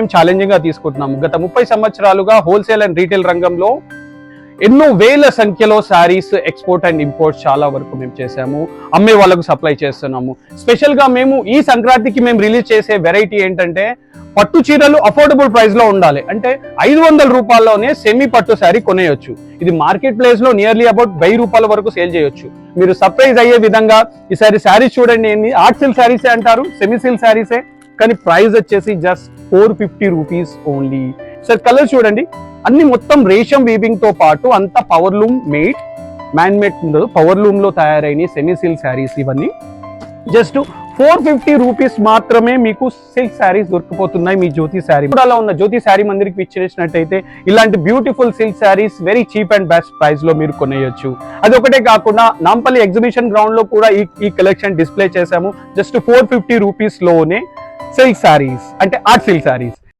మేము ఛాలెంజింగ్ గా తీసుకుంటున్నాము. గత 30 సంవత్సరాలుగా హోల్సేల్ అండ్ రీటైల్ రంగంలో ఎన్నో వేల సంఖ్యలో శారీస్ ఎక్స్పోర్ట్ అండ్ ఇంపోర్ట్ చాలా వరకు మేము చేసాము, అమ్మే వాళ్ళకు సప్లై చేస్తున్నాము. స్పెషల్ గా మేము ఈ సంక్రాంతికి మేము రిలీజ్ చేసే వెరైటీ ఏంటంటే పట్టు చీరలు అఫోర్డబుల్ ప్రైస్ లో ఉండాలి. అంటే 500 రూపాయల్లోనే సెమీ పట్టు శారీ కొనేయొచ్చు. ఇది మార్కెట్ ప్లేస్ లో నియర్లీ అబౌట్ 1000 రూపాయల వరకు సేల్ చేయొచ్చు. మీరు సర్ప్రైజ్ అయ్యే విధంగా ఈసారి శారీస్ చూడండి, ఏంది ఆర్ట్ సిల్క్ శారీసే అంటారు, సెమీ సిల్క్ శారీసే, కానీ ప్రైస్ వచ్చేసి just 450 rupees only. Sir colour చూడండి, అన్ని మొత్తం రేషం వీవింగ్ తో పాటు అంతా పవర్ లూమ్ మ్యాన్ మేడ్ ఉండదు, పవర్ లూమ్ లో తయారైన సెమీ సిల్క్ శారీస్. ఇవన్నీ జస్ట్ 450 రూపీస్ మాత్రమే మీకు సిల్క్ శారీస్ దొరికిపోతున్నాయి మీ జ్యోతి శారీ. అలా ఉన్న జ్యోతి శారీ మందిరికి విచ్చేసినట్టయితే ఇలాంటి beautiful silk saris very cheap and best price లో మీరు కొనేయొచ్చు. అది ఒకటే కాకుండా నాంపల్లి ఎగ్జిబిషన్ గ్రౌండ్ లో కూడా ఈ కలెక్షన్ డిస్ప్లే చేశాము. జస్ట్ 450 రూపీస్ లోనే సిల్క్ శారీస్, అంటే ఆర్ట్ సిల్క్ శారీస్.